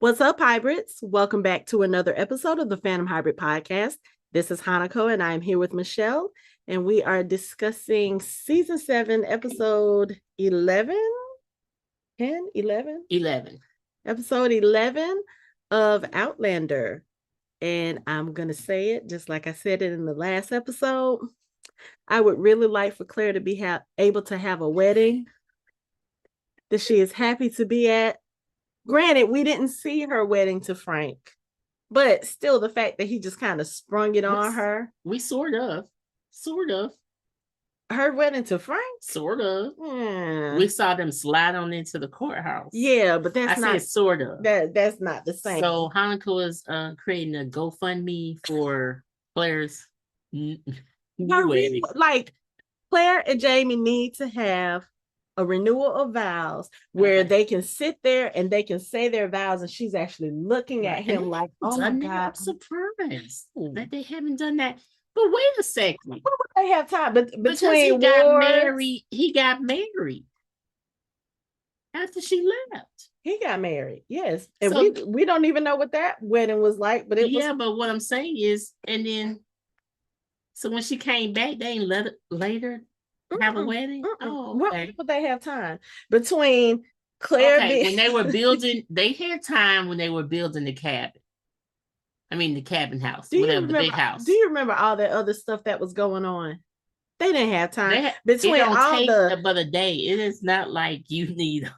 What's up, hybrids? Welcome back to another episode of the Fandom Hybrid Podcast. This is Hanako, and I'm here with Michelle, and we are discussing season 7, episode 11, 10, 11? 11. Episode 11 of Outlander. And I'm going to say it just like I said it in the last episode. I would really like for Claire to be able to have a wedding that she is happy to be at. Granted, we didn't see her wedding to Frank, but still the fact that he just kind of sprung it on her. We sort of. Her wedding to Frank? Sort of. We saw them slide on into the courthouse. Yeah, but that's not. I said sort of. That's not the same. So Hanako is creating a GoFundMe for Claire's new wedding. Like, Claire and Jamie need to have a renewal of vows where they can sit there and they can say their vows, and she's actually looking at him like, oh my God. I'm surprised that they haven't done that. But wait a second. What would they have time? But between he got married after she left. He got married, yes. And so, we don't even know what that wedding was like, but it was. Yeah, but what I'm saying is, and then, so when she came back, they ain't later have a wedding? Oh, okay. But they have time between Claire. When they were building, they had time when they were building the cabin. I mean, the cabin house, the big house. Do you remember all that other stuff that was going on? They didn't have time between all but a day. It is not like you need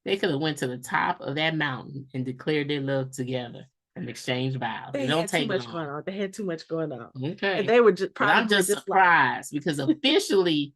They could have went to the top of that mountain and declared their love together and exchanged vows. They don't take much going on. They had too much going on. Okay, and they were just. Probably I'm just surprised because officially,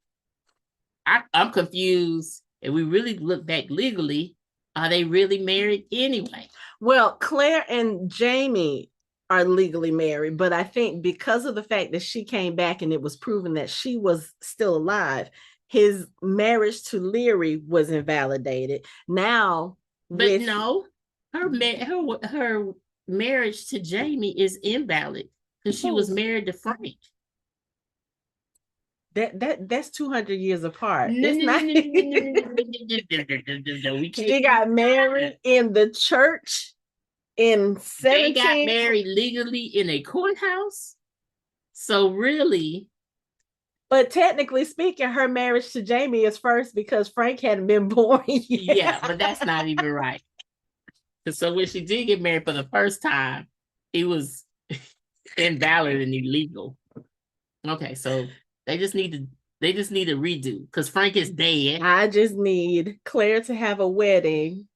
I'm confused. And we really look back legally, are they really married anyway? Well, Claire and Jamie are legally married, but I think because of the fact that she came back and it was proven that she was still alive, his marriage to Leary was invalidated. Now, but no, her marriage to Jamie is invalid because she was married to Frank. That's 200 years apart. She got married in the church in 17. They got married legally in a courthouse. So really, but technically speaking, her marriage to Jamie is first because Frank hadn't been born yet. Yeah, but that's not even right. So when she did get married for the first time, he was invalid and illegal. Okay, so they just need to redo because Frank is dead. I just need Claire to have a wedding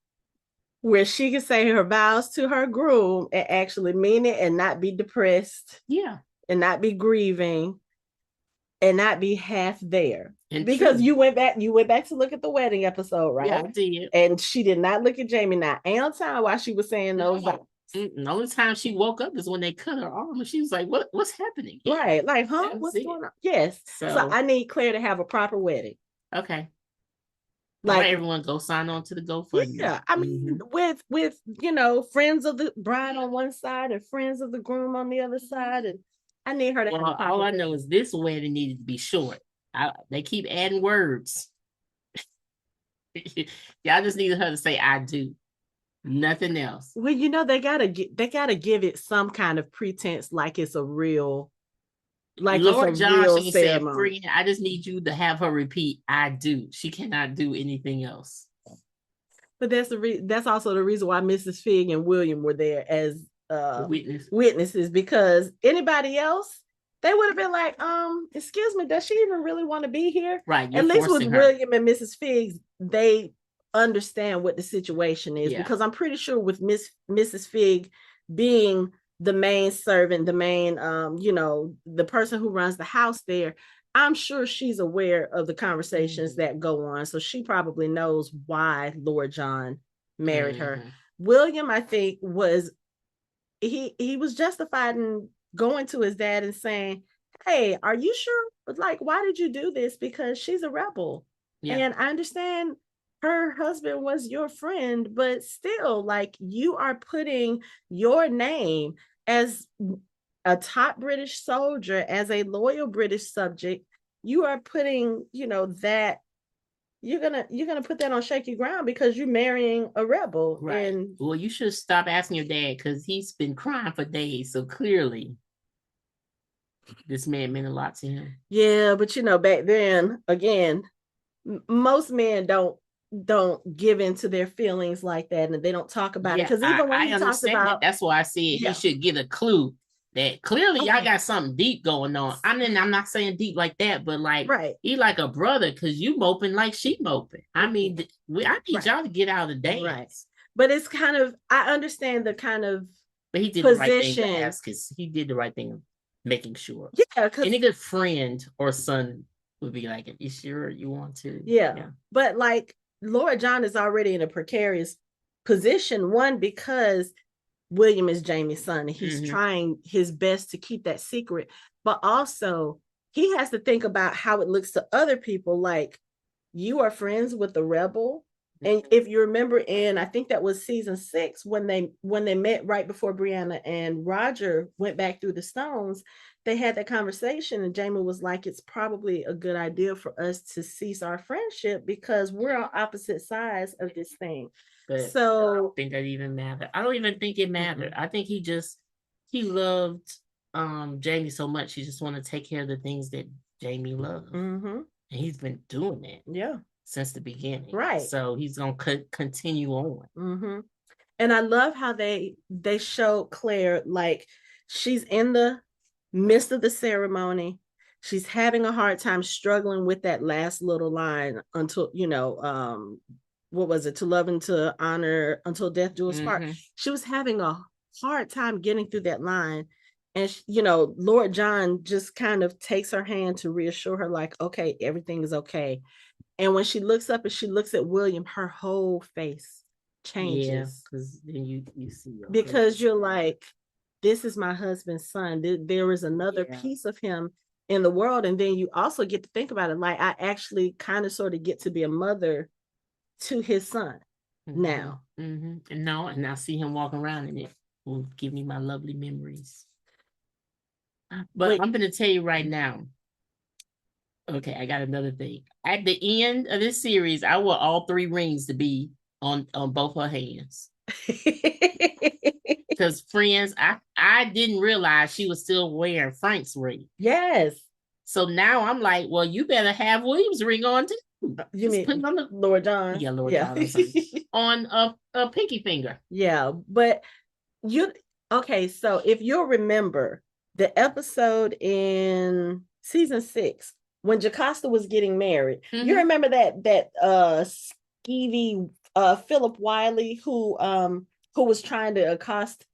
where she can say her vows to her groom and actually mean it and not be depressed. Yeah. And not be grieving and not be half there. And because true. you went back to look at the wedding episode, right? Yeah, I did. And she did not look at Jamie not on time while she was saying those vows. The only time she woke up is when they cut her arm and she was like, what's happening? Right. Like, huh? What's going on? Yes. So I need Claire to have a proper wedding. Okay. Like everyone go sign on to the GoFundMe. Yeah. I mean, with friends of the bride on one side and friends of the groom on the other side. And I need her to have all I know is this wedding needed to be short. They keep adding words. Y'all just needed her to say I do. Nothing else. Well, they gotta give it some kind of pretense, like it's a real, like Lord it's a Johnson real ceremony. Said, I just need you to have her repeat, I do. She cannot do anything else. But that's also the reason why Mrs. Fig and William were there as witnesses, because anybody else, they would have been like, excuse me, does she even really want to be here? Right. At least with William and Mrs. Figgs, they understand what the situation is, because I'm pretty sure with Mrs. Fig being the main servant, the main the person who runs the house there, I'm sure she's aware of the conversations that go on, so she probably knows why Lord John married her. William, I think, was he was justified in going to his dad and saying, hey, are you sure? Like, why did you do this? Because she's a rebel. And I understand her husband was your friend, but still, like, you are putting your name as a top British soldier, as a loyal British subject. You are putting, that you're gonna put that on shaky ground because you're marrying a rebel. Right. And well, you should stop asking your dad because he's been crying for days. So clearly, this man meant a lot to him. Yeah, but back then, again, most men don't give into their feelings like that, and they don't talk about it. Because even when I he talked about, that's why I said he should get a clue that clearly y'all got something deep going on. I mean, I'm not saying deep like that, but like he like a brother because you moping like she moping. I mean, I need y'all to get out of the dance. Right. But it's kind of, I understand the kind of but he did the right thing to ask because he did the right thing of making sure. Yeah, because any good friend or son would be like, you sure you want to? Yeah. But like Lord John is already in a precarious position. One, because William is Jamie's son and he's trying his best to keep that secret. But also he has to think about how it looks to other people. Like, you are friends with the rebel. And if you remember I think that was season 6, when they met right before Brianna and Roger went back through the stones, they had that conversation and Jamie was like, it's probably a good idea for us to cease our friendship because we're on opposite sides of this thing. But so I don't think that even mattered. I don't even think it mattered. I think he loved Jamie so much. He just wanted to take care of the things that Jamie loved. And he's been doing it. Yeah. Since the beginning. Right. So he's going to continue on. And I love how they showed Claire, like, she's in the midst of the ceremony. She's having a hard time struggling with that last little line until, what was it? To love and to honor until death do us part. She was having a hard time getting through that line. And, Lord John just kind of takes her hand to reassure her, like, okay, everything is okay. And when she looks up and she looks at William, her whole face changes. Yeah, because then you see. Because you're like, this is my husband's son. There is another piece of him in the world. And then you also get to think about it. Like, I actually kind of sort of get to be a mother to his son now. And I see him walking around and it will give me my lovely memories. But I'm going to tell you right now. Okay, I got another thing. At the end of this series, I want all 3 rings to be on both her hands. Because friends, I didn't realize she was still wearing Frank's ring. Yes. So now I'm like, well, you better have William's ring on too. You mean put it on the Lord John? Yeah, Lord John. On a pinky finger. Yeah, but okay. So if you'll remember the episode in season 6 when Jocasta was getting married, you remember that skeevy Philip Wiley who was trying to accost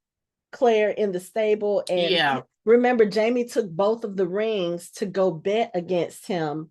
Claire in the stable, and remember Jamie took both of the rings to go bet against him,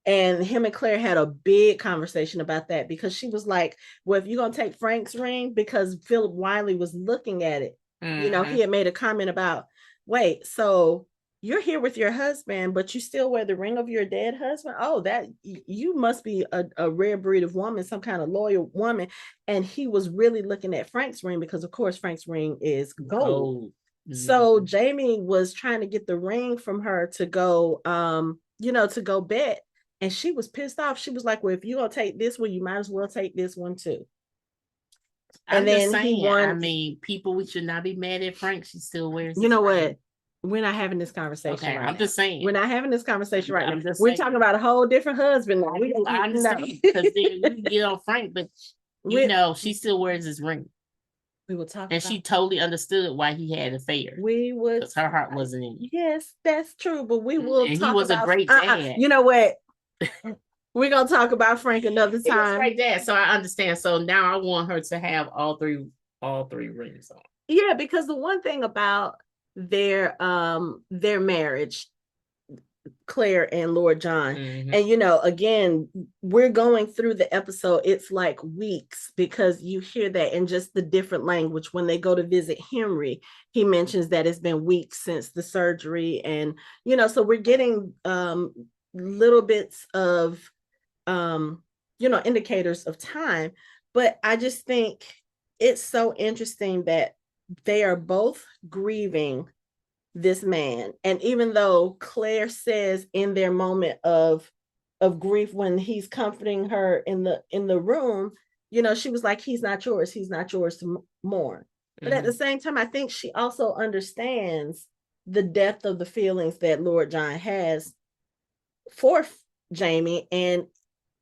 and him and Claire had a big conversation about that because she was like, well, if you're gonna take Frank's ring, because Philip Wiley was looking at it, he had made a comment about, wait, so you're here with your husband, but you still wear the ring of your dead husband? Oh, that you must be a rare breed of woman, some kind of loyal woman. And he was really looking at Frank's ring because, of course, Frank's ring is gold. So Jamie was trying to get the ring from her to go, to go bet. And she was pissed off. She was like, well, if you're going to take this one, you might as well take this one too. And then he won. I mean, people, we should not be mad at Frank. She still wears. You know what? We're not having this conversation. Okay, I'm just saying. We're not having this conversation right now. We're talking about a whole different husband now. I understand because you can get on Frank, but she still wears his ring. We will talk. And she totally understood why he had an affair. We would. Because her heart wasn't in it. Yes, that's true. But we will. And he was a great dad. You know what? We're gonna talk about Frank another time. He was a great dad, so I understand. So now I want her to have all three rings on. Yeah, because the one thing about their marriage, Claire and Lord John, and again, we're going through the episode, it's like weeks, because you hear that in just the different language. When they go to visit Henry, he mentions that it's been weeks since the surgery, and so we're getting little bits of indicators of time. But I just think it's so interesting that they are both grieving this man. And even though Claire says in their moment of of grief when he's comforting her in the room, she was like, he's not yours to mourn. But at the same time, I think she also understands the depth of the feelings that Lord John has for Jamie, and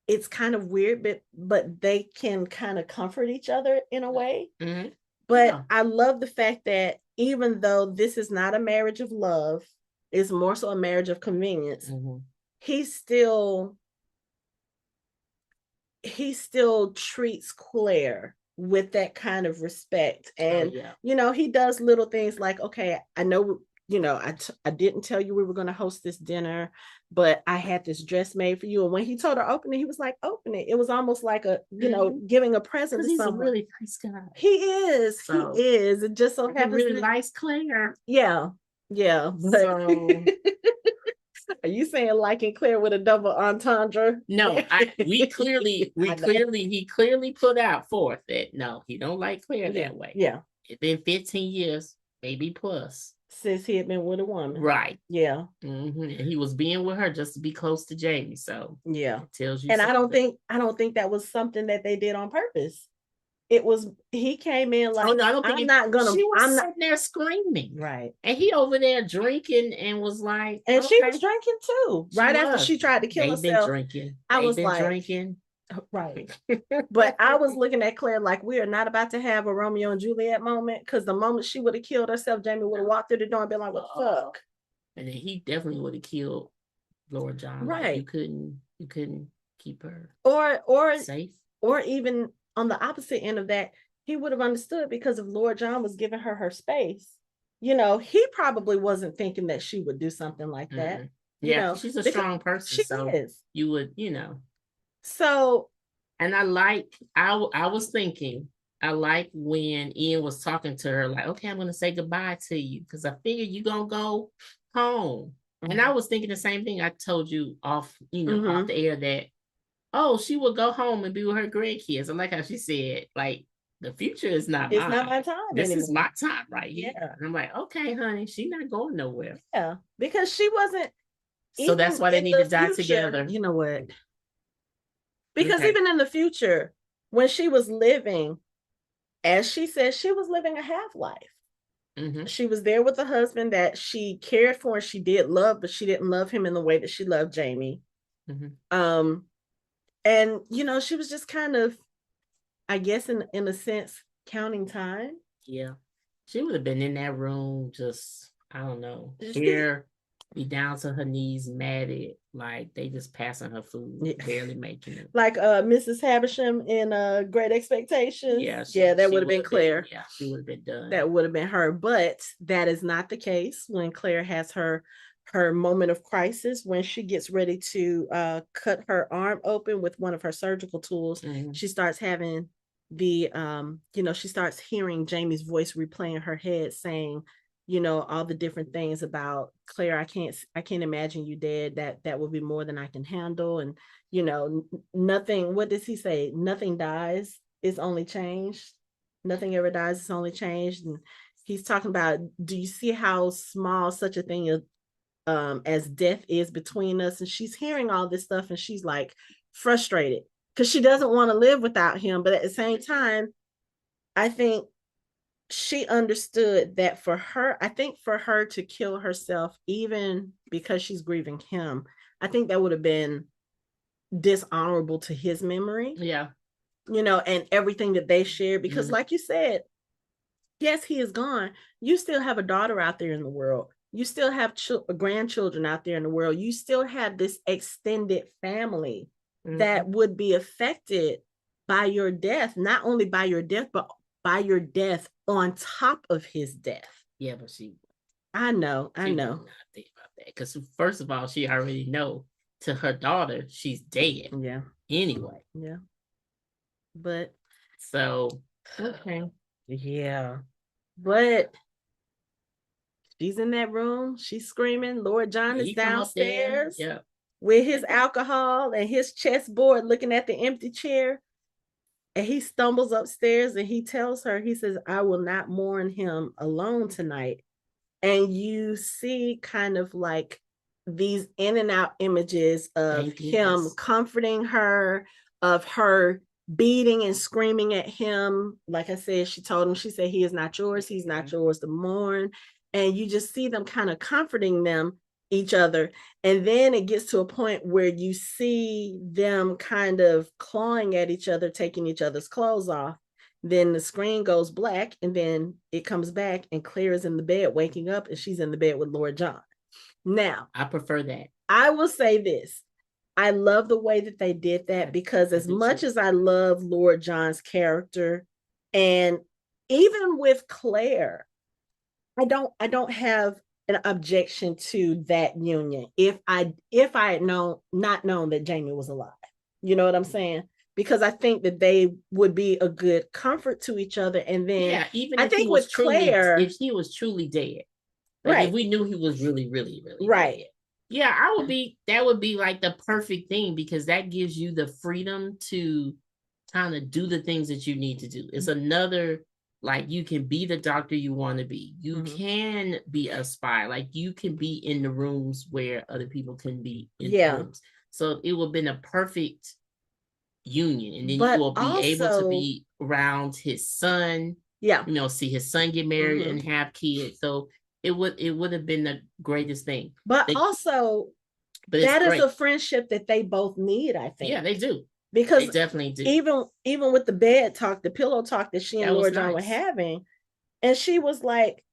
it's kind of weird, but they can kind of comfort each other in a way. But I love the fact that even though this is not a marriage of love, it's more so a marriage of convenience, he still treats Claire with that kind of respect. And he does little things like, okay, I know, I didn't tell you we were going to host this dinner, but I had this dress made for you. And when he told her open it, he was like, open it. It was almost like a, giving a present to someone. He's a really nice guy. He is. It just so happens he really likes Claire. Yeah. So... Are you saying liking Claire with a double entendre? No, he clearly put out forth that no, he don't like Claire that way. Yeah. It's been 15 years, maybe plus, since he had been with a woman. Right. Yeah. And he was being with her just to be close to Jamie. So yeah, it tells you. And something. I don't think that was something that they did on purpose. It was, he came in like, oh no, I don't think I'm not gonna. She was I'm sitting there screaming, right? And he over there drinking and was like, and she was drinking too. Right after she tried to kill herself, been drinking. I was like, drinking. Right. But I was looking at Claire like, we are not about to have a Romeo and Juliet moment, because the moment she would have killed herself, Jamie would have walked through the door and been like, what the fuck? And then he definitely would have killed Lord John. Right. Like, you couldn't keep her or safe. Or even on the opposite end of that, he would have understood, because if Lord John was giving her space, he probably wasn't thinking that she would do something like that. Yeah, she's a strong person. She so is. You would, So, and I was thinking, I like when Ian was talking to her, like, okay, I'm going to say goodbye to you, because I figured you're going to go home. And I was thinking the same thing I told you off the air, that, she would go home and be with her grandkids. I like how she said, like, the future is not mine. It's not my time This anymore. is my time right here. Yeah. And I'm like, okay, honey, she's not going nowhere. Yeah, because she wasn't. So that's why they need to die together. You know what? Because even in the future, when she was living, as she said, she was living a half-life. She was there with a husband that she cared for and she did love, but she didn't love him in the way that she loved Jamie. And she was just kind of, I guess, in a sense, counting time. Yeah, she would have been in that room, just, I don't know, here, be down to her knees, matted, like they just passing her food, barely making it. Like Mrs. Havisham in Great Expectations. Yeah, that would have been Claire. She would have been done. That would have been her, but that is not the case when Claire has her moment of crisis, when she gets ready to cut her arm open with one of her surgical tools. She starts having the she starts hearing Jamie's voice replay in her head, saying, all the different things about Claire. I can't imagine you dead. That would be more than I can handle. And nothing, what does he say? Nothing dies, it's only changed. Nothing ever dies, it's only changed. And he's talking about, do you see how small such a thing as death is between us? And she's hearing all this stuff, and she's like frustrated because she doesn't want to live without him. But at the same time, I think she understood that for her to kill herself, even because she's grieving him, I think that would have been dishonorable to his memory. Yeah. And everything that they shared, because like you said, yes, he is gone. You still have a daughter out there in the world. You still have grandchildren out there in the world. You still have this extended family that would be affected by your death, not only by your death, but by your death on top of his death. Yeah, but I know. Not think about that, because first of all, she already know to her daughter she's dead. Yeah. Anyway. Yeah. But so okay. Yeah. But she's in that room. She's screaming. Lord John is downstairs with his alcohol and his chessboard, looking at the empty chair. And he stumbles upstairs and he tells her, he says, I will not mourn him alone tonight. And you see kind of like these in and out images of Thank him goodness. comforting her, of her beating and screaming at him. Like I said, she told him, she said, he is not yours. He's not yours to mourn. And you just see them kind of comforting them, each other. And then it gets to a point where you see them kind of clawing at each other, taking each other's clothes off. Then the screen goes black, and then it comes back, and Claire is in the bed waking up, and she's in the bed with Lord John. Now, I prefer that. I will say this. I love the way that they did that, because as much as I love Lord John's character, and even with Claire, I don't have an objection to that union if I had not known that Jamie was alive. You know what I'm saying? Because I think that they would be a good comfort to each other. And then even I if think he was with truly, Claire, if he was truly dead, like right? If we knew he was really, really, really right. dead, yeah, that would be like the perfect thing, because that gives you the freedom to kind of do the things that you need to do. It's another, like, you can be the doctor you want to be. You can be a spy. Like, you can be in the rooms where other people can be in the rooms. So it would have been a perfect union. And then you will be able to be around his son. Yeah. See his son get married and have kids. So it would have been the greatest thing. But that is a friendship that they both need, I think. Yeah, they do. Because they definitely do. Even with the bed talk, the pillow talk that she and Lord John were having, and she was like,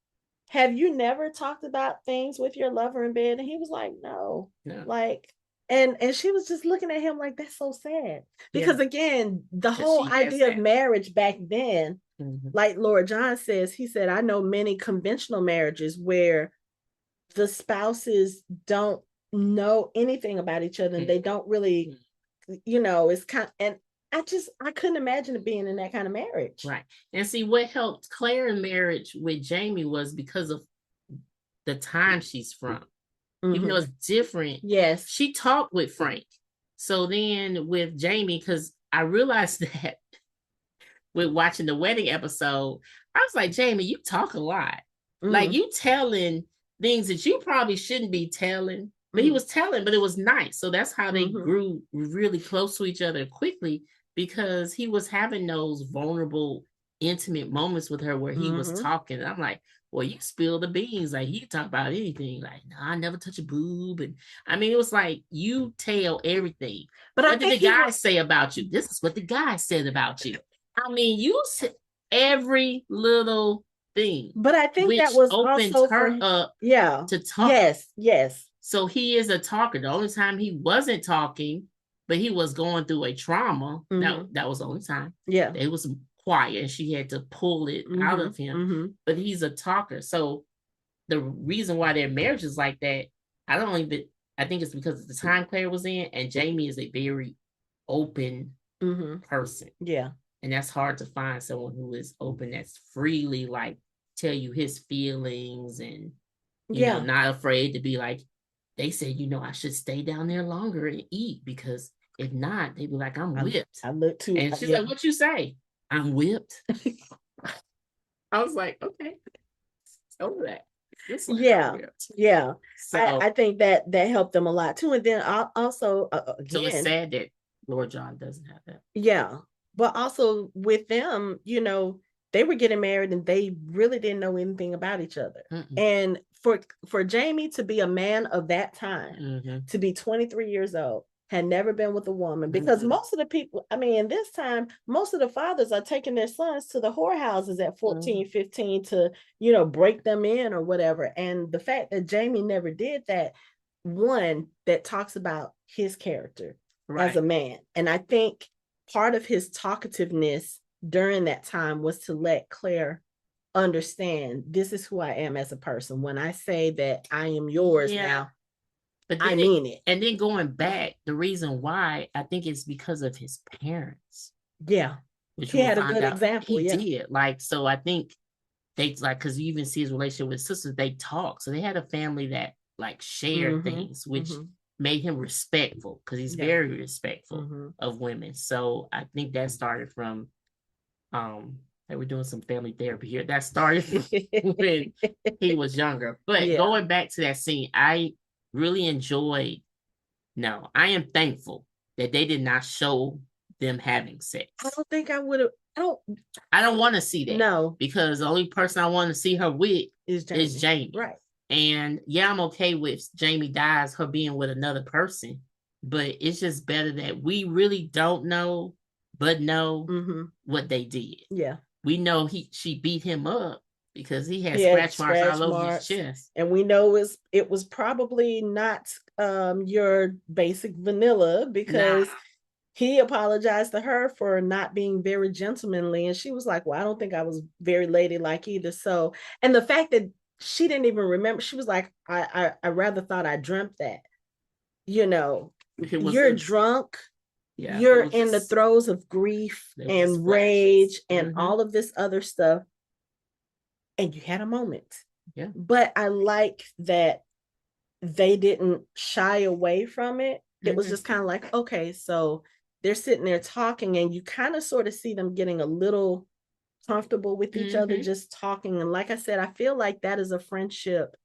have you never talked about things with your lover in bed? And he was like, no. Like, and she was just looking at him like, that's so sad. Because again, the whole idea of marriage back then, like Lord John says, he said, I know many conventional marriages where the spouses don't know anything about each other, and they don't really, it's kind of, and I couldn't imagine being in that kind of marriage. Right. And see, what helped Claire in marriage with Jamie was because of the time she's from. Even though it's different. Yes. She talked with Frank. So then with Jamie, because I realized that with watching the wedding episode, I was like, Jamie, you talk a lot. Like, you telling things that you probably shouldn't be telling. But he was telling, but it was nice. So that's how they grew really close to each other quickly, because he was having those vulnerable, intimate moments with her where he was talking. And I'm like, well, you spill the beans. Like, you talk about anything. Like, no, I never touch a boob. And I mean, it was like, you tell everything. But what did the guy say about you? This is what the guy said about you. I mean, you said every little thing. But I think that was opened also her up to talk. Yes. So he is a talker. The only time he wasn't talking, but he was going through a trauma. That was the only time. Yeah. It was quiet, and she had to pull it out of him. But he's a talker. So the reason why their marriage is like that, I think it's because of the time Claire was in, and Jamie is a very open person. Yeah. And that's hard to find someone who is open, that's freely like tell you his feelings, and you know, not afraid to be like, they said, I should stay down there longer and eat, because if not, they'd be like, I'm whipped. I look too. And she's like, what you say? I'm whipped. I was like, okay, over that. Yeah. So I think that helped them a lot too. And then also, again, so it's sad that Lord John doesn't have that. Yeah. But also with them, they were getting married and they really didn't know anything about each other. And for Jamie to be a man of that time, to be 23 years old, had never been with a woman, because most of the people, I mean, in this time, most of the fathers are taking their sons to the whorehouses at 14, 15 to, break them in or whatever. And the fact that Jamie never did that, one, that talks about his character as a man. And I think part of his talkativeness during that time was to let Claire understand, this is who I am as a person. When I say that I am yours now, but I mean it. And then going back, the reason why, I think it's because of his parents. Yeah. Which he had a good example. He did. Like, so I think they, like, because you even see his relationship with sisters, they talk. So they had a family that like shared things, which made him respectful, because he's very respectful of women. So I think that started from they were doing some family therapy here. That started when he was younger. But going back to that scene, I really enjoyed. No, I am thankful that they did not show them having sex. I don't think I would have. I don't want to see that. No, because the only person I want to see her with is Jamie. Right. And yeah, I'm okay with Jamie dies, her being with another person, but it's just better that we really don't know, but know what they did. Yeah, we know she beat him up because he had scratch marks all over his chest, and we know it was probably not your basic vanilla because. He apologized to her for not being very gentlemanly. And she was like, well, I don't think I was very ladylike either. So, and the fact that she didn't even remember, she was like, I rather thought I dreamt that. You're drunk. Yeah, you're in the throes of grief and rage and all of this other stuff. And you had a moment. Yeah. But I like that they didn't shy away from it. It was just kind of like, okay, so they're sitting there talking and you kind of sort of see them getting a little comfortable with each other, just talking. And like I said, I feel like that is a friendship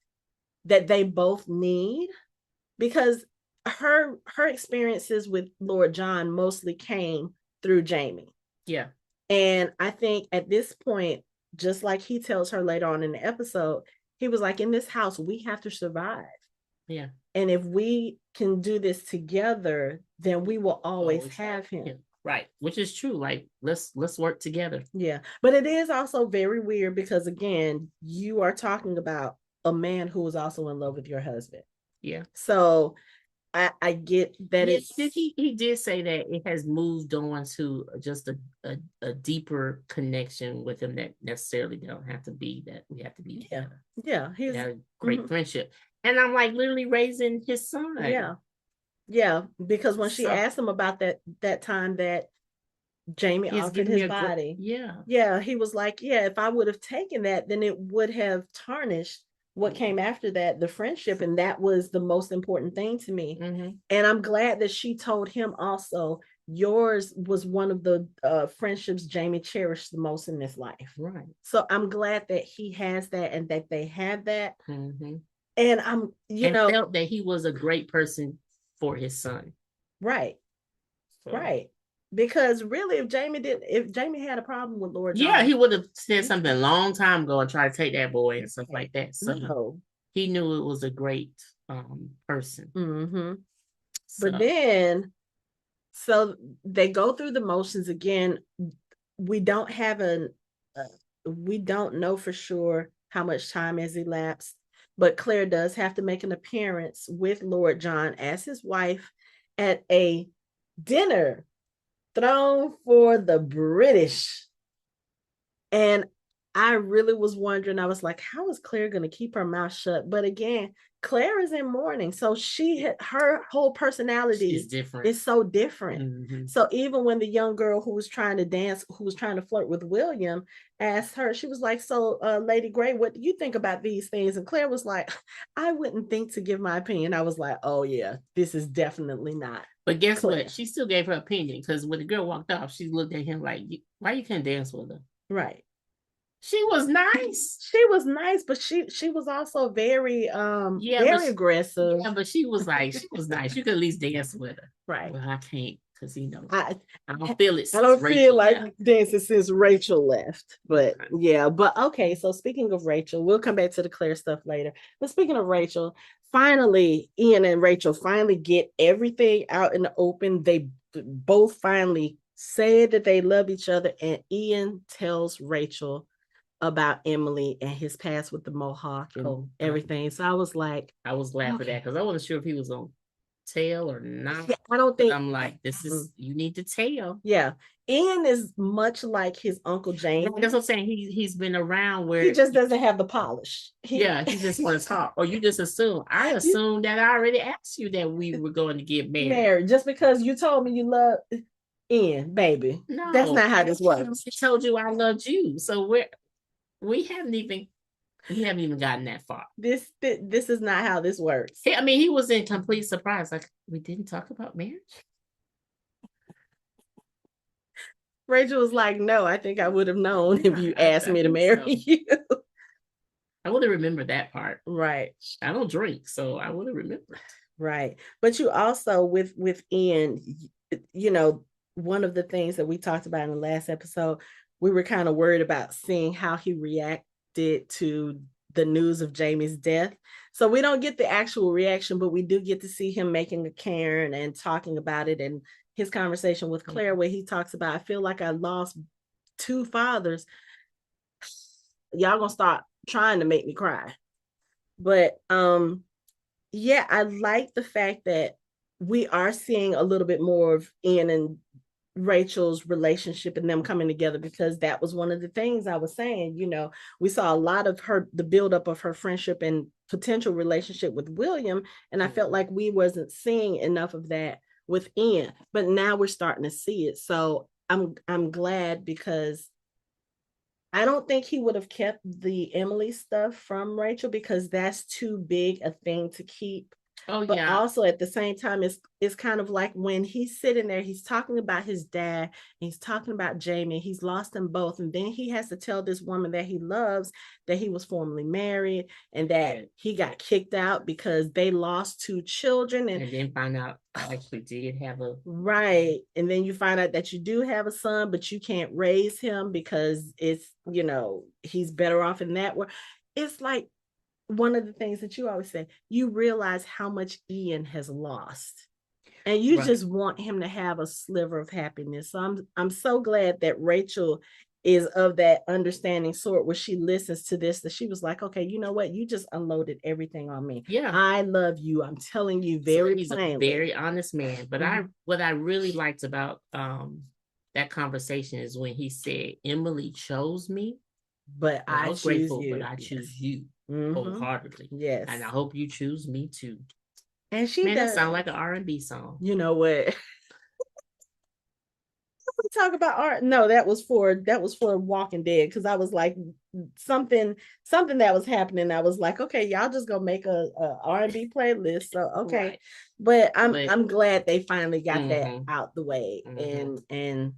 that they both need because her experiences with Lord John mostly came through Jamie. Yeah. And I think at this point, just like he tells her later on in the episode, he was like, in this house, we have to survive. Yeah. And if we can do this together, then we will always have him. Right. Which is true. Like, let's work together. Yeah. But it is also very weird because, again, you are talking about a man who is also in love with your husband. Yeah. So I get that he did say that it has moved on to just a deeper connection with him that necessarily don't have to be that we have to be together. Yeah. He's a great friendship. And I'm like literally raising his son. Yeah. Yeah. Because when she asked him about that time that Jamie offered his body. Yeah. He was like, yeah, if I would have taken that, then it would have tarnished what came after that, the friendship. And that was the most important thing to me. And I'm glad that she told him also, yours was one of the friendships Jamie cherished the most in this life. Right. So I'm glad that he has that and that they have that. And I'm, felt that he was a great person for his son. Right. So. Right. Because really, if Jamie had a problem with Lord John, he would have said something a long time ago and tried to take that boy and stuff like that. So he knew it was a great person. But then, so they go through the motions again. We don't know for sure how much time has elapsed, but Claire does have to make an appearance with Lord John as his wife at a dinner thrown for the British. And I really was wondering, I was like, how is Claire going to keep her mouth shut? But again, Claire is in mourning. So her whole personality is so different. So even when the young girl who was trying to dance, who was trying to flirt with William, asked her, she was like, so Lady Grey, what do you think about these things? And Claire was like, I wouldn't think to give my opinion. I was like, oh yeah, this is definitely not. But guess Claire. What? She still gave her opinion because when the girl walked off, she looked at him like, why you can't dance with her? Right. She was nice. She was nice, but she was also very very aggressive. Yeah, but she was nice. You could at least dance with her. Right. Well, I can't because I don't feel it. I don't feel like dancing since Rachel left. But yeah, but okay. So speaking of Rachel, we'll come back to the Claire stuff later. But speaking of Rachel, finally, Ian and Rachel finally get everything out in the open. They both finally said that they love each other, and Ian tells Rachel about Emily and his past with the Mohawk and everything. So I was like, I was glad for that because I wasn't sure if he was on tell or not. Yeah, I don't think I'm like, this is you need to tell. Yeah. Ian is much like his Uncle James. That's what I'm saying. He's been around where he just doesn't have the polish. He just want to talk. Or you just assume. I assumed that I already asked you that we were going to get married. Just because you told me you love Ian, baby. No, that's not how this works. I told you I loved you. So we haven't even gotten that far. This is not how this works. I mean, he was in complete surprise. Like, we didn't talk about marriage. Rachel was like, no, I think I would have known if you asked me to marry you. I would have remembered that part. Right. I don't drink, so I would have remembered. Right. But you also with Ian, you know, one of the things that we talked about in the last episode, we were kind of worried about seeing how he reacted to the news of Jamie's death. So we don't get the actual reaction, but we do get to see him making a cairn and talking about it, and his conversation with Claire where he talks about, I feel like I lost 2 fathers. Y'all gonna start trying to make me cry. But yeah, I like the fact that we are seeing a little bit more of Ian and Rachel's relationship and them coming together, because that was one of the things I was saying. You know, we saw a lot of the buildup of her friendship and potential relationship with William, and I felt like we wasn't seeing enough of that with Ian, but now we're starting to see it. So I'm glad, because I don't think he would have kept the Emily stuff from Rachel, because that's too big a thing to keep. Oh, but yeah. Also at the same time, it's kind of like when he's sitting there, he's talking about his dad, and he's talking about Jamie, he's lost them both, and then he has to tell this woman that he loves that he was formerly married and that he got kicked out because they lost 2 children, and then find out I actually did have a right. And then you find out that you do have a son, but you can't raise him because it's, you know, he's better off in that way. It's like one of the things that you always say, you realize how much Ian has lost, and you just want him to have a sliver of happiness. So I'm so glad that Rachel is of that understanding sort where she listens to this, that she was like, okay, you know what, you just unloaded everything on me. Yeah, I love you, I'm telling you very he's plainly. a very honest man. But what I really liked about that conversation is when he said, Emily chose me, but I was grateful, but I choose you wholeheartedly. Yes. And I hope you choose me too. And she does. That sound like an R&B song. You know what? We talk about art. No, that was for Walking Dead, because I was like something that was happening. I was like, okay, y'all just go make a R&B playlist. So okay, right. But I'm glad they finally got that out the way, and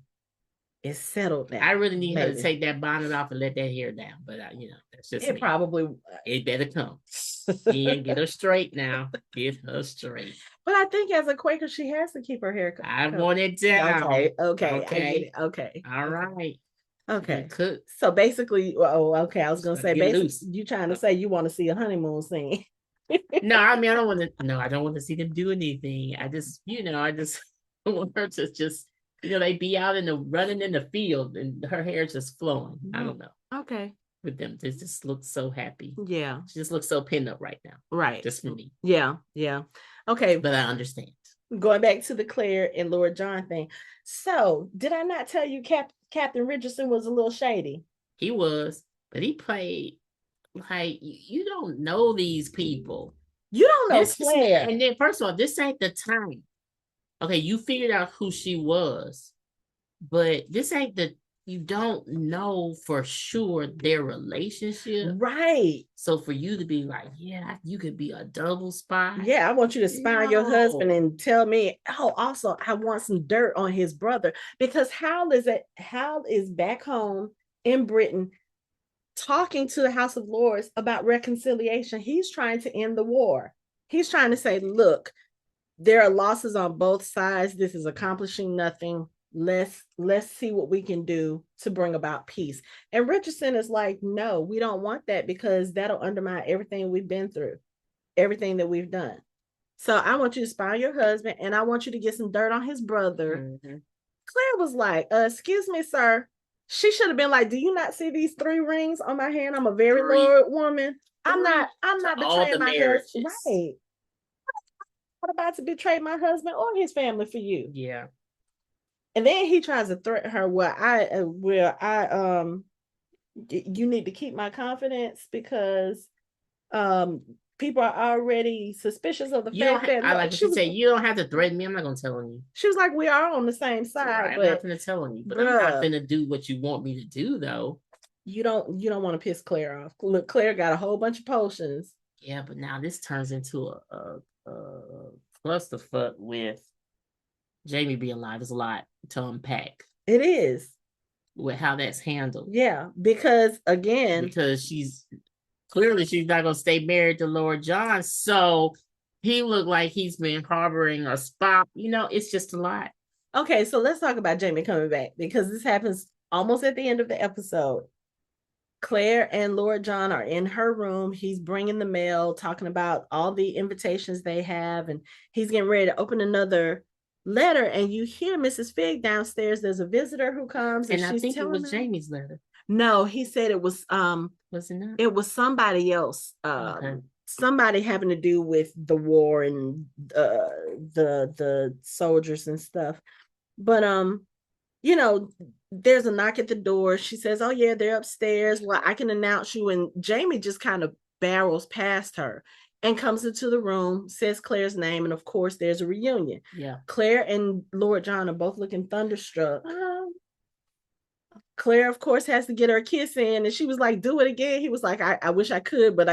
it's settled now. I really need her to take that bonnet off and let that hair down, but you know, that's just it. Me. Probably it better come. And get her straight now. Get her straight. But I think as a Quaker, she has to keep her hair. I want it down. Okay. All right. Okay. So basically, okay. I was gonna say, basically, you trying to say you want to see a honeymoon scene? No, I mean, I don't want to. No, I don't want to see them do anything. I just want her to just. They be out running in the field and her hair just flowing. I don't know. Okay. With them, they just look so happy. Yeah. She just looks so pinned up right now. Right. Just for me. Yeah. Okay. But I understand. Going back to the Claire and Lord John thing. So, did I not tell you Captain Richardson was a little shady? He was, but he played like you don't know these people. You don't know Claire. And then, first of all, this ain't the time. Okay, you figured out who she was, but this ain't you don't know for sure their relationship. Right. So for you to be like, yeah, you could be a double spy. Yeah, I want you to spy on your husband and tell me, also, I want some dirt on his brother. Because Hal is back home in Britain talking to the House of Lords about reconciliation. He's trying to end the war. He's trying to say, look, there are losses on both sides. This is accomplishing nothing. Let's see what we can do to bring about peace. And Richardson is like, no, we don't want that, because that'll undermine everything we've been through, everything that we've done. So I want you to spy on your husband, and I want you to get some dirt on his brother. Claire was like, excuse me, sir. She should have been like, do you not see these 3 rings on my hand? I'm a very loyal woman. I'm not betraying my husband. Right. I'm about to betray my husband or his family for you. Yeah. And then he tries to threaten her. You need to keep my confidence, because people are already suspicious of the fact that I like she said, you don't have to threaten me. I'm not gonna tell on you. She was like, we are on the same side. Right, I'm not gonna tell on you, but I'm not gonna do what you want me to do, though. You don't want to piss Claire off. Look, Claire got a whole bunch of potions. Yeah, but now this turns into a clusterfuck with Jamie being alive. Is a lot to unpack. It is. With how that's handled. Yeah, because again, she's clearly she's not gonna stay married to Lord John. So he looked like he's been harboring a spot. It's just a lot. Okay, so let's talk about Jamie coming back, because this happens almost at the end of the episode. Claire and Lord John are in her room. He's bringing the mail, talking about all the invitations they have, and he's getting ready to open another letter. And you hear Mrs. Fig downstairs. There's a visitor who comes, and I she's think it was him, Jamie's letter. No, he said it was Was it not? It was somebody else. Okay. Somebody having to do with the war and the soldiers and stuff. But there's a knock at the door. She says, "Oh yeah, they're upstairs. Well, I can announce you." And Jamie just kind of barrels past her and comes into the room, says Claire's name, and of course there's a reunion. Yeah. Claire and Lord John are both looking thunderstruck. Claire, of course, has to get her kiss in, and she was like, "Do it again." He was like, I wish I could, but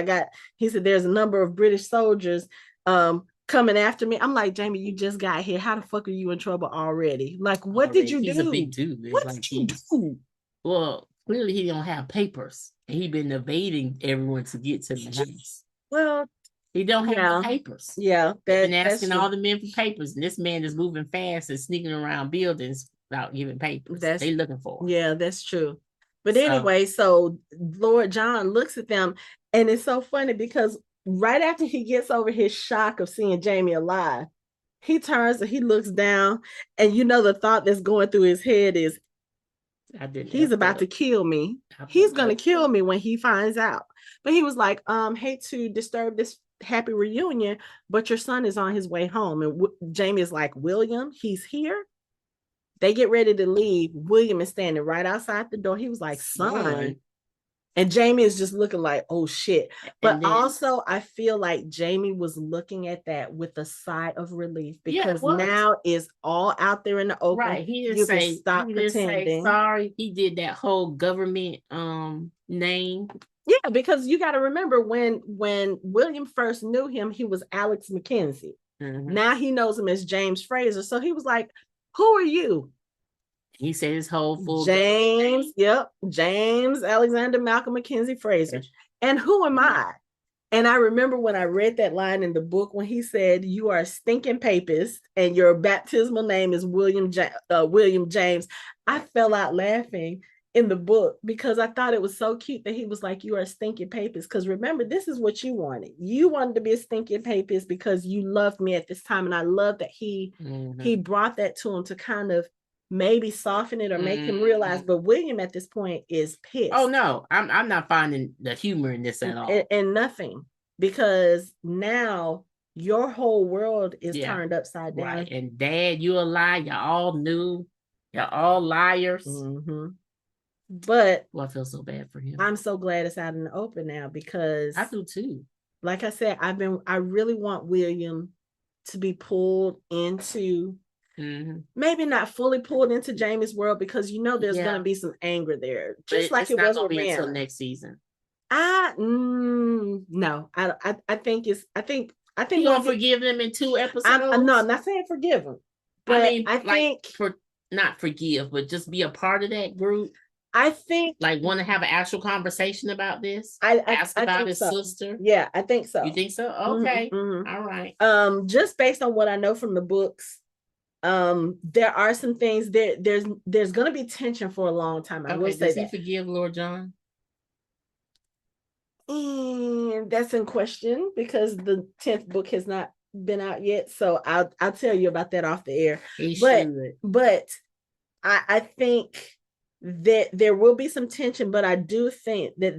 he said, "There's a number of British soldiers coming after me." I'm like, "Jamie, you just got here. How the fuck are you in trouble already? Like, what did you do?" He's a big dude. What did you do? Well, clearly he don't have papers. He been evading everyone to get to the house. Well, he don't have papers. Yeah, been asking all the men for papers, and this man is moving fast and sneaking around buildings without giving papers. They looking for him. Yeah, that's true. But anyway, so Lord John looks at them, and it's so funny because right after he gets over his shock of seeing Jamie alive, he turns and he looks down, and the thought that's going through his head is, he's about to kill me. He's going to kill me when he finds out. But he was like, hate to disturb this happy reunion, but your son is on his way home. And Jamie is like, "William, he's here?" They get ready to leave. William is standing right outside the door. He was like, "Son." And Jamie is just looking like, "Oh shit." But also I feel like Jamie was looking at that with a sigh of relief, because now it's all out there in the open. Right. He didn't say, stop pretending. Sorry. He did that whole government name. Yeah, because you got to remember when William first knew him, he was Alex Mackenzie. Mm-hmm. Now he knows him as James Fraser. So he was like, "Who are you?" He said his whole full James. Name. Yep. James Alexander Malcolm Mackenzie Fraser. And who am I? And I remember when I read that line in the book, when he said, "You are a stinking papist and your baptismal name is William James," I fell out laughing in the book, because I thought it was so cute that he was like, "You are a stinking papist." Because remember, this is what you wanted. You wanted to be a stinking papist because you loved me at this time. And I love that he brought that to him to kind of maybe soften it or make him realize. But William at this point is pissed. Oh no, I'm not finding the humor in this at all. And nothing, because now your whole world is turned upside down. Right. And Dad, you a lie. Y'all all knew. Y'all all liars. Mm-hmm. But I feel so bad for him. I'm so glad it's out in the open now, because I do too. Like I said, I really want William to be pulled into, maybe not fully pulled into Jamie's world, because there's going to be some anger there, just like it was with Brianna. Until next season. No, I think you gonna forgive them in 2 episodes. I'm not saying forgive them, but I think not forgive, but just be a part of that group. I think want to have an actual conversation about this. Ask about his sister. Yeah, I think so. You think so? Okay. Mm-hmm. All right. Just based on what I know from the books, there are some things there's going to be tension for a long time. I will say does he forgive Lord John? And that's in question, because the 10th book has not been out yet. So I'll tell you about that off the air. But I think that there will be some tension, but I do think that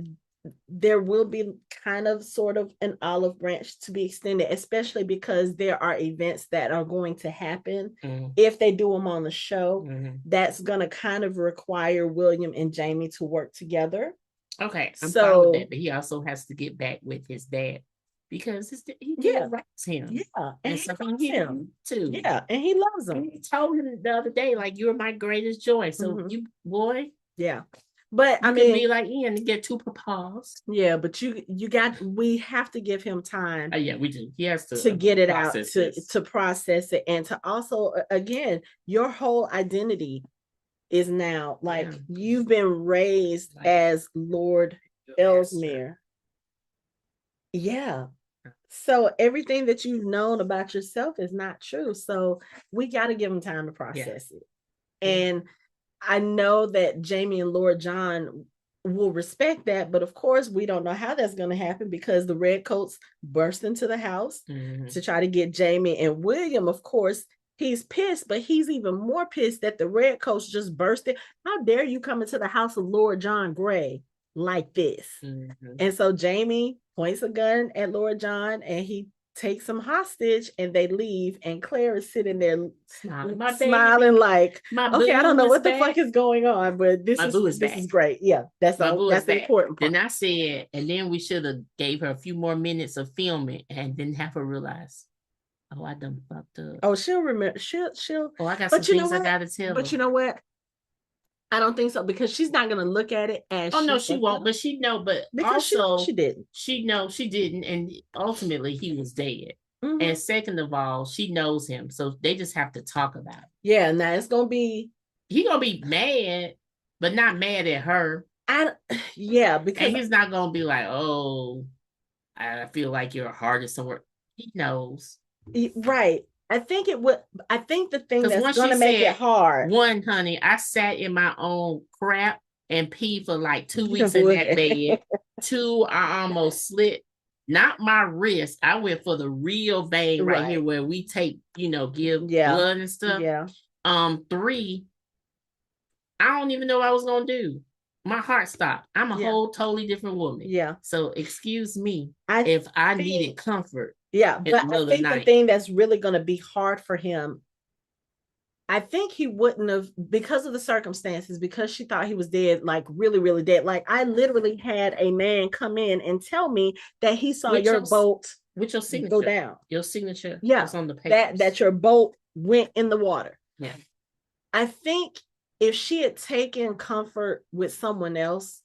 there will be kind of sort of an olive branch to be extended, especially because there are events that are going to happen if they do them on the show. That's going to kind of require William and Jamie to work together. Okay, I'm fine with that, but he also has to get back with his dad, because he likes him. Yeah, and so he loves him too. Yeah, and he loves him. And he told him the other day, like, "You're my greatest joy." So you, boy, but I mean, be like Ian and get 2 papas. Yeah, but we have to give him time. Yeah, we do. He has to get it out, to process it, and to also, again, your whole identity is now you've been raised as Lord Ellesmere. Yeah. So everything that you've known about yourself is not true. So we got to give them time to process it. And I know that Jamie and Lord John will respect that, but of course we don't know how that's going to happen because the redcoats burst into the house to try to get Jamie, and William, of course, he's pissed, but he's even more pissed that the redcoats just bursted. How dare you come into the house of Lord John Grey like this? And so Jamie points a gun at Lord John and he takes him hostage and they leave, and Claire is sitting there smiling like, okay, I don't know what the fuck is going on, but this is great. Yeah, that's the important part. Then I said, and then we should have gave her a few more minutes of filming and didn't have her realize, oh, I done fucked up. Oh, she'll remember. She'll. Oh, I got some things I gotta tell her. But you know what? I don't think so, because she's not gonna look at it as. Oh no, she won't. But she know. But because also she didn't. She didn't, and ultimately he was dead. And second of all, she knows him, so they just have to talk about it. Yeah, now it's gonna be. He gonna be mad, but not mad at her. Because and he's not gonna be like, oh, I feel like your heart is somewhere. He knows, right? I think the thing that's going to make it hard. One, honey, I sat in my own crap and peed for like 2 weeks in that bed. Two, I almost slit, not my wrist. I went for the real vein right here where we take, give blood and stuff. Yeah. 3, I don't even know what I was going to do. My heart stopped. I'm a whole totally different woman. Yeah. So excuse me if I needed comfort. Yeah, but I think the thing that's really going to be hard for him, I think he wouldn't have, because of the circumstances, because she thought he was dead, like really, really dead. Like I literally had a man come in and tell me that he saw your boat with your signature go down. Your signature, yeah, on the papers. That your boat went in the water. Yeah, I think if she had taken comfort with someone else,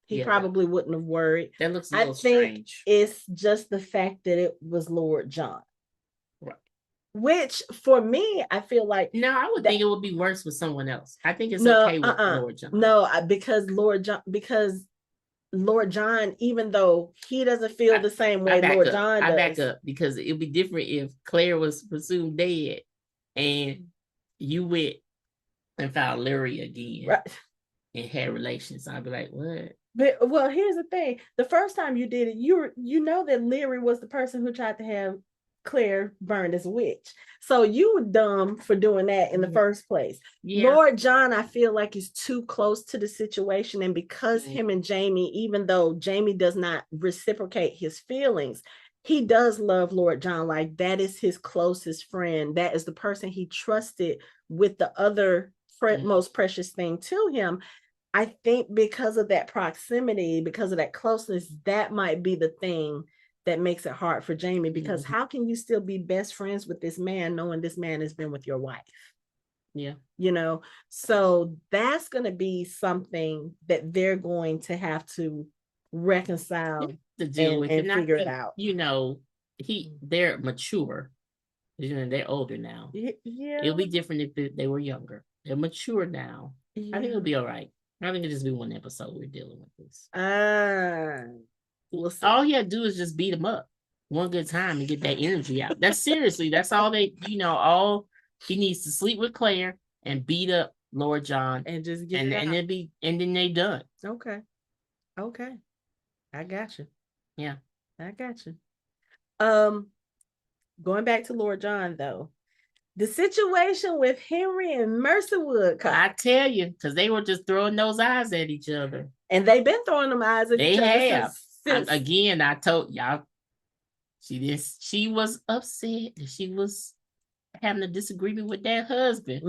he probably wouldn't have worried. That looks a little strange. It's just the fact that it was Lord John. Right. Which, for me, I feel like... No, I would think it would be worse with someone else. I think it's okay with Lord John. No, because Lord John, even though he doesn't feel the same way Lord John does. I back up, because it would be different if Claire was presumed dead and you went and found Larry again. Right. And had relations. I'd be like, what? But well, here's the thing. The first time you did it, you know that Leary was the person who tried to have Claire burned as a witch. So you were dumb for doing that in the first place. Yeah. Lord John, I feel like, is too close to the situation. And because him and Jamie, even though Jamie does not reciprocate his feelings, he does love Lord John. Like that is his closest friend. That is the person he trusted with the other most precious thing to him. I think because of that proximity, because of that closeness, that might be the thing that makes it hard for Jamie, because how can you still be best friends with this man knowing this man has been with your wife? Yeah. So that's going to be something that they're going to have to reconcile to deal with and figure it out. They're mature. They're older now. Yeah. It'll be different if they were younger. They're mature now. Yeah. I think it'll be all right. I think it'll just be one episode we're dealing with this. All he had to do is just beat him up one good time and get that energy out. That's seriously, that's all all he needs to sleep with Claire and beat up Lord John and just get and then they done. Okay. I got you. Yeah. I got you. Going back to Lord John though. The situation with Henry and Mercerwood. I tell you, because they were just throwing those eyes at each other. And they've been throwing them eyes at each other. They have. Again, I told y'all, she was upset that she was having a disagreement with that husband.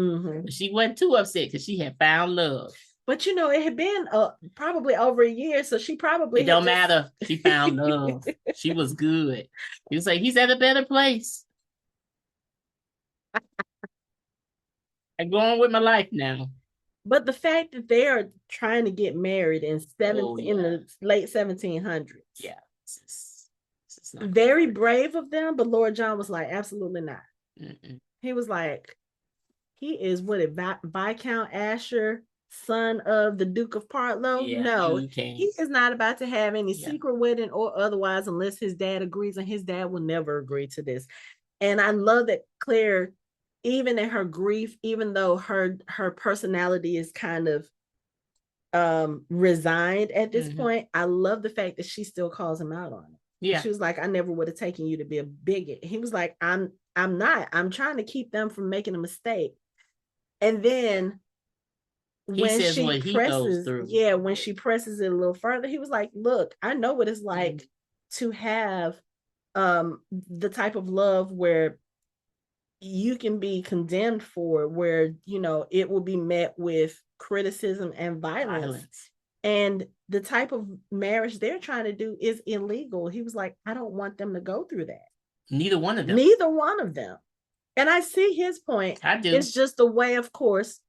But she wasn't too upset because she had found love. But it had been probably over a year, so she probably... It don't matter. She found love. She was good. He was like, he's at a better place. I'm going with my life now. But the fact that they are trying to get married in the late 1700s. Yeah. It's very brave of them, but Lord John was like, absolutely not. He was like, he is Viscount Asher son of the Duke of Partlow. Yeah, no, you can't. he is not about to have any secret wedding or otherwise unless his dad agrees, and his dad will never agree to this. And I love that Claire, even in her grief, even though her personality is kind of resigned at this point, I love the fact that she still calls him out on it. Yeah. She was like, I never would have taken you to be a bigot. He was like, I'm not. I'm trying to keep them from making a mistake. And then when she presses, when she presses it a little further, he was like, look, I know what it's like to have the type of love where you can be condemned for, where, you know, it will be met with criticism and violence. And the type of marriage they're trying to do is illegal. He was like, I don't want them to go through that. Neither one of them. And I see his point. I do. It's just a way, of course.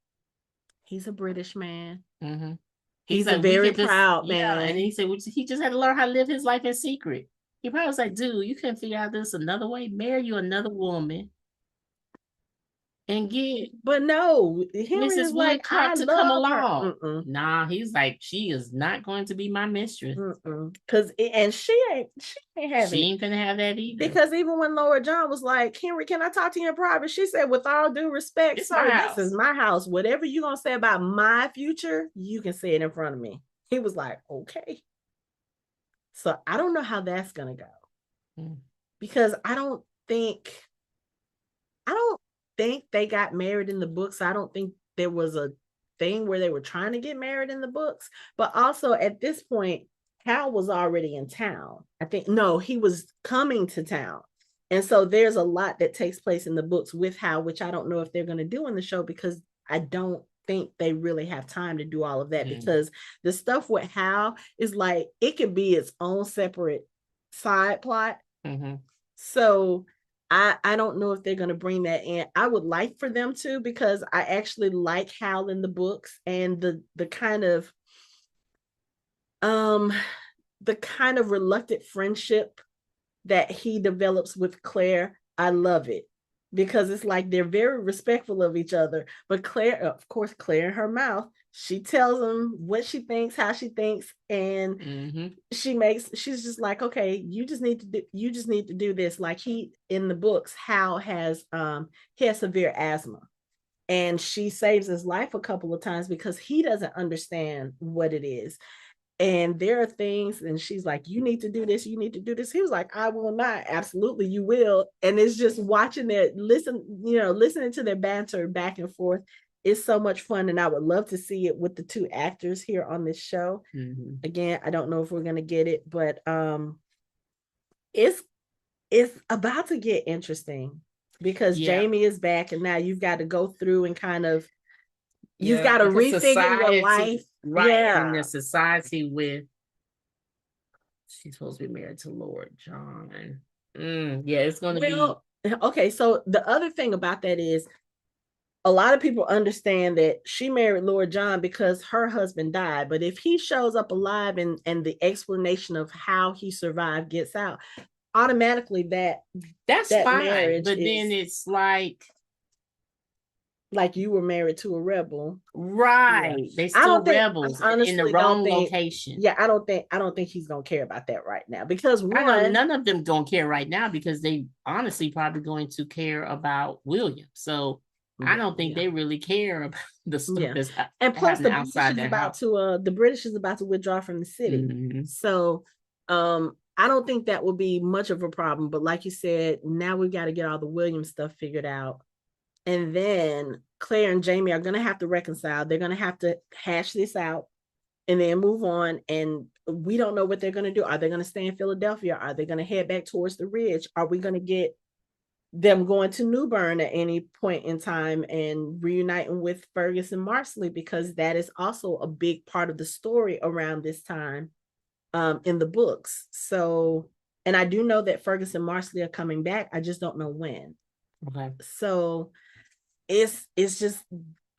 He's a British man. Mm-hmm. He's like, a very proud man. Yeah, and he said he just had to learn how to live his life in secret. He probably was like, dude, you can't figure out this another way. Marry you another woman. And get, but no, Mrs. Woodcock to come along. Nah, he's like, she is not going to be my mistress. Because and she ain't having. She ain't gonna have that either. Because even when Laura John was like, Henry, can I talk to you in private? She said, with all due respect, sir, this is my house. Whatever you gonna say about my future, you can say it in front of me. He was like, okay. So I don't know how that's gonna go, because I don't think they got married in the books. I don't think there was a thing where they were trying to get married in the books. But also at this point, Hal was already in town. I think, no, he was coming to town. And so there's a lot that takes place in the books with Hal, which I don't know if they're going to do in the show, because I don't think they really have time to do all of that, because the stuff with Hal is like, it could be its own separate side plot. So I don't know if they're going to bring that in. I would like for them to, because I actually like Hal in the books, and the kind of reluctant friendship that he develops with Claire. I love it, because it's like they're very respectful of each other. But Claire, of course, Claire in her mouth, she tells him what she thinks, how she thinks, and she's just like, okay, you just need to do this. Like, he, in the books, Hal has he has severe asthma, and she saves his life a couple of times because he doesn't understand what it is. And there are things, and she's like, you need to do this, you need to do this. He was like, I will not. Absolutely, you will. And it's just watching listening to their banter back and forth. It's so much fun, and I would love to see it with the two actors here on this show. Again, I don't know if we're going to get it, but it's about to get interesting, because Jamie is back, and now you've got to go through and kind of, you've got to refigure your life. Right. Yeah. And the society with, she's supposed to be married to Lord John. Yeah, it's going to be. Okay, so the other thing about that is, a lot of people understand that she married Lord John because her husband died. But if he shows up alive, and the explanation of how he survived gets out, automatically that's fine. Marriage but then it's like you were married to a rebel. Right. Yeah. They still rebels in the wrong location. Yeah, I don't think he's gonna care about that right now, because none of them gonna care right now, because they honestly probably going to care about William. So I don't think they really care about the stuff that's and plus the British is about to withdraw from the city. So I don't think that will be much of a problem. But like you said, now we've got to get all the William stuff figured out. And then Claire and Jamie are going to have to reconcile. They're going to have to hash this out and then move on. And we don't know what they're going to do. Are they going to stay in Philadelphia? Are they going to head back towards the Ridge? Are we going to get them going to New Bern at any point in time and reuniting with Fergus and Marsley? Because that is also a big part of the story around this time in the books. So, and I do know that Fergus and Marsley are coming back. I just don't know when. Okay. So it's just,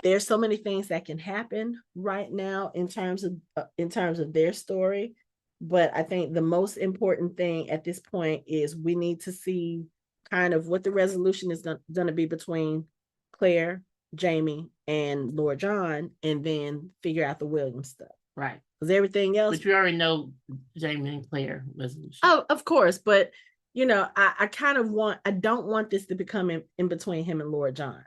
there's so many things that can happen right now in terms of their story. But I think the most important thing at this point is we need to see kind of what the resolution is going to be between Claire Jamie and Lord John, and then figure out the Williams stuff. Right. Because everything else. But you already know Jamie and Claire resolution. Oh, of course. But, I don't want this to become in between him and Lord John,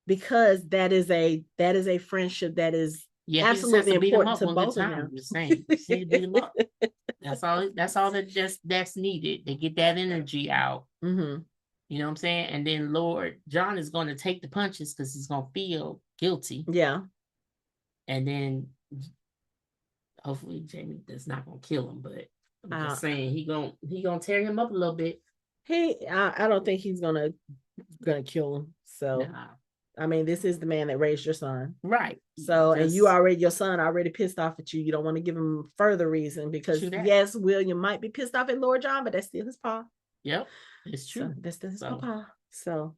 because that is a friendship that is absolutely important to both of them. Just saying. Beat him up. That's all that's needed to get that energy out. Mm-hmm. You know what I'm saying? And then Lord John is going to take the punches because he's going to feel guilty. Yeah. And then hopefully Jamie is not going to kill him, but I'm just saying he gonna tear him up a little bit. I don't think he's gonna kill him. So I mean, this is the man that raised your son, right? So and your son already pissed off at you. You don't want to give him further reason, because yes, William might be pissed off at Lord John, but that's still his pa. Yep, it's true. So that's still his papa. So,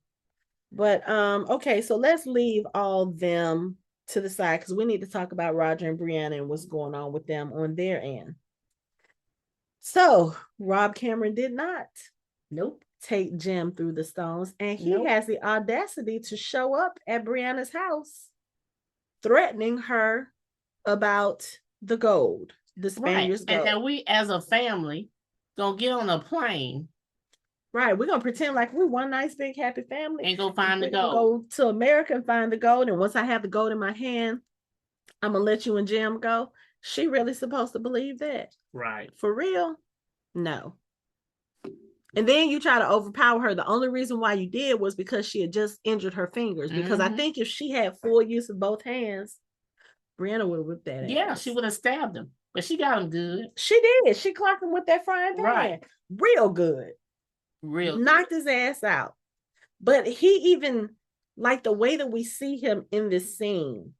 but okay, so let's leave all them to the side, because we need to talk about Roger and Brianna and what's going on with them on their end. So Rob Cameron did not take Jim through the stones, and he has the audacity to show up at Brianna's house threatening her about the gold, the Spaniards' gold. And we as a family gonna get on a plane. Right, we're gonna pretend like we're one nice big happy family and go find the gold. Go to America and find the gold, and once I have the gold in my hand, I'm gonna let you and Jim go. She really supposed to believe that? Right. For real? No. And then you try to overpower her. The only reason why you did was because she had just injured her fingers. Because I think if she had full use of both hands, Brianna would have whipped that ass. Yeah, she would have stabbed him. But she got him good. She did. She clocked him with that frying pan. Right. Real good. Knocked his ass out. But he even, like the way that we see him in this scene,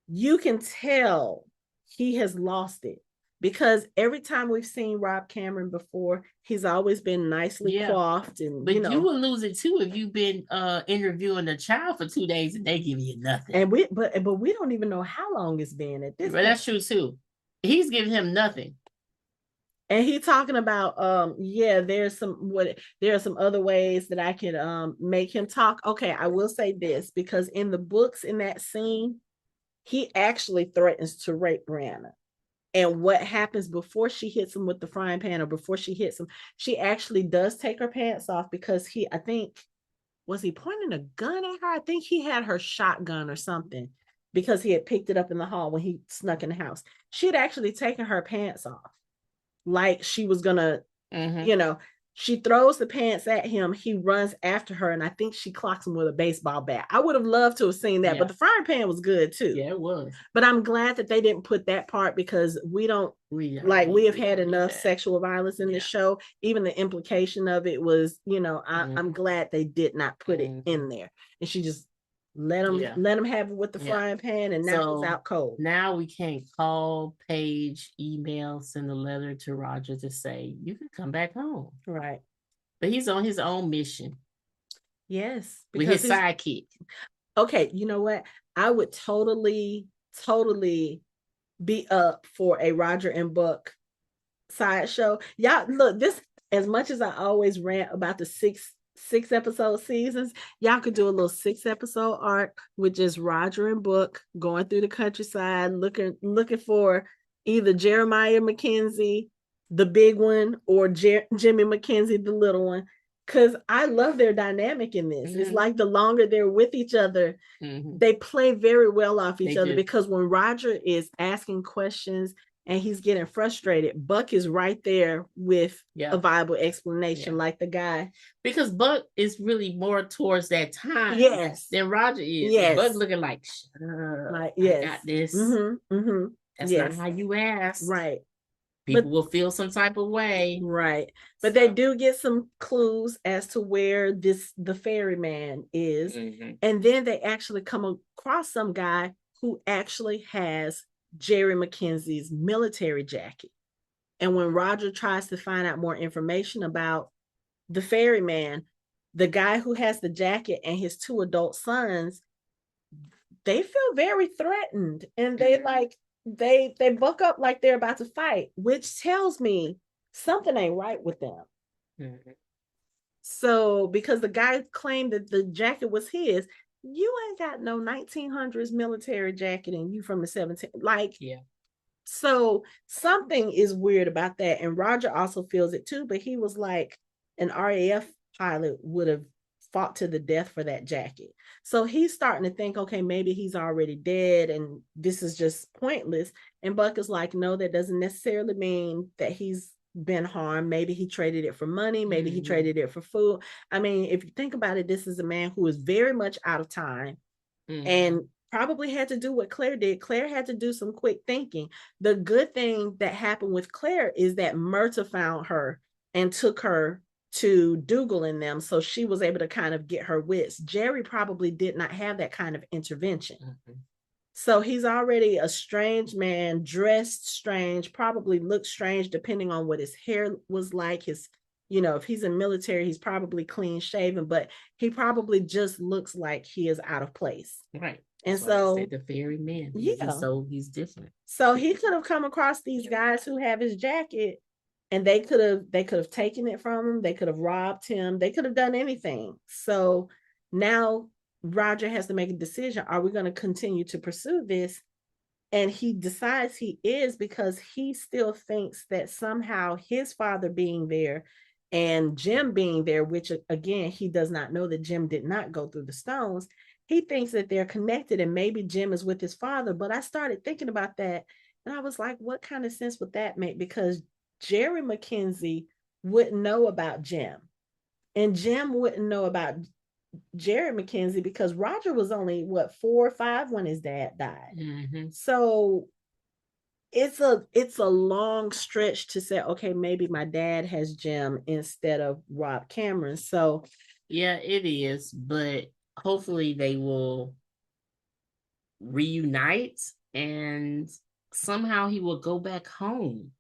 you can tell he has lost it. Because every time we've seen Rob Cameron before, he's always been nicely coiffed, and but you would lose it too if you've been interviewing a child for 2 days and they give you nothing. And we don't even know how long it's been at this. But that's true too. He's giving him nothing. And he's talking about there are some other ways that I can make him talk. Okay, I will say this, because in the books, in that scene, he actually threatens to rape Brianna. And what happens before she hits him with the frying pan, or before she hits him, she actually does take her pants off, because I think, was he pointing a gun at her? I think he had her shotgun or something, because he had picked it up in the hall when he snuck in the house. She had actually taken her pants off, like she was gonna, she throws the pants at him. He runs after her, and I think she clocks him with a baseball bat. I would have loved to have seen that, but the frying pan was good too. Yeah, it was. But I'm glad that they didn't put that part, because we have had enough sexual violence in the show. Even the implication of it was, I'm glad they did not put it in there. And she just let him have it with the frying pan, and now he's out cold. Now we can't call, page, email, send a letter to Roger to say you can come back home. Right. But he's on his own mission. Yes. With his sidekick. Okay, you know what? I would totally be up for a Roger and Buck sideshow. Y'all, look, this, as much as I always rant about the six episode seasons, y'all could do a little 6-episode arc with just Roger and Buck going through the countryside, looking for either Jeremiah Mackenzie, the big one, or Jimmy Mackenzie, the little one. Because I love their dynamic in this. It's like the longer they're with each other, they play very well off each other. Because when Roger is asking questions and he's getting frustrated, Buck is right there with a viable explanation, like the guy. Because Buck is really more towards that time than Roger is. Yes. Buck looking like, shut up, I got this. That's not how you ask. Right. People will feel some type of way. Right. But they do get some clues as to where the ferryman is. And then they actually come across some guy who actually has Jerry Mackenzie's military jacket. And when Roger tries to find out more information about the ferryman, the guy who has the jacket and his 2 adult sons, they feel very threatened, and they buck up like they're about to fight, which tells me something ain't right with them. So, because the guy claimed that the jacket was his, you ain't got no 1900s military jacket and you from the 17, like, yeah. So something is weird about that. And Roger also feels it too, but he was like, an RAF pilot would have fought to the death for that jacket. So he's starting to think, okay, maybe he's already dead and this is just pointless. And Buck is like, no, that doesn't necessarily mean that he's been harmed. Maybe he traded it for money, maybe he traded it for food. I mean, if you think about it, this is a man who is very much out of time and probably had to do what Claire did. Claire had to do some quick thinking. The good thing that happened with Claire is that Myrta found her and took her to Dougal and them, so she was able to kind of get her wits. Jerry probably did not have that kind of intervention. So he's already a strange man, dressed strange, probably looked strange depending on what his hair was like. His, if he's in military, he's probably clean shaven, but he probably just looks like he is out of place. Right. And so the fairy man. Yeah. He's different. So he could have come across these guys who have his jacket and they could have taken it from him. They could have robbed him. They could have done anything. So now Roger has to make a decision. Are we going to continue to pursue this? And he decides he is, because he still thinks that somehow his father being there and Jim being there, which again, he does not know that Jim did not go through the stones. He thinks that they're connected and maybe Jim is with his father. But I started thinking about that and I was like, what kind of sense would that make? Because Jerry Mackenzie wouldn't know about Jim and Jim wouldn't know about Jerry Mackenzie because Roger was only 4 or 5 when his dad died. So it's a long stretch to say, okay, maybe my dad has Jim instead of Rob Cameron. So yeah, it is, but hopefully they will reunite and somehow he will go back home.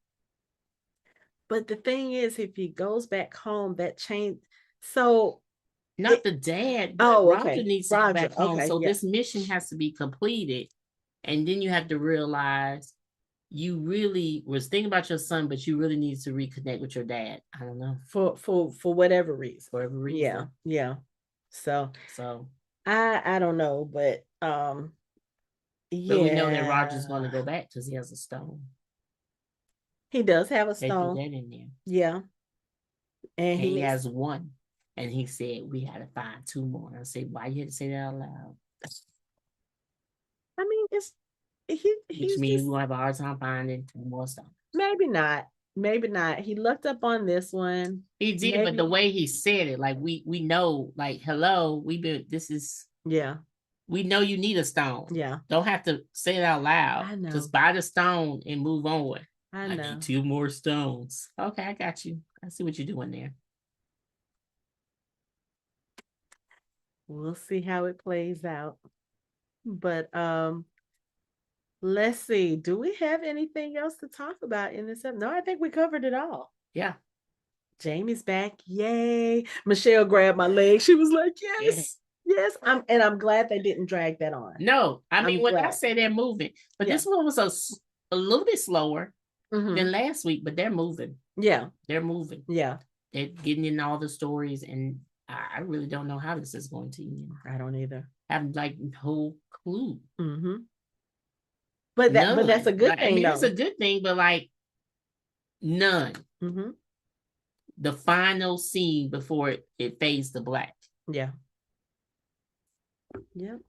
But the thing is, if he goes back home, that changed. So not the dad. Roger needs to go back home. So this mission has to be completed. And then you have to realize you really was thinking about your son, but you really need to reconnect with your dad. I don't know. For whatever reason. For whatever reason. Yeah. So I don't know, but yeah. But we know that Roger's going to go back because he has a stone. He does have a stone. They threw that in there. Yeah. And he has one. And he said, we had to find 2 more. I said, why you had to say that out loud? I mean, which means we'll have a hard time finding 2 more stones. Maybe not. He looked up on this one. He did, but the way he said it, like we know, like, hello, we know you need a stone. Yeah. Don't have to say it out loud. I know. Just buy the stone and move on. I know. Need 2 more stones. Okay, I got you. I see what you're doing there. We'll see how it plays out. But let's see. Do we have anything else to talk about in this episode? No, I think we covered it all. Yeah. Jamie's back. Yay. Michelle grabbed my leg. She was like, yes. Yeah. Yes. I'm glad they didn't drag that on. No, I mean, when I say they're moving, but this one was a little bit slower than last week, but they're moving. Yeah. They're moving. Yeah. They're getting in all the stories, and I really don't know how this is going to end. I don't either. I have like no clue. But that's a good thing. I mean, it's a good thing, but like none. The final scene before it fades to black. Yeah. Yep.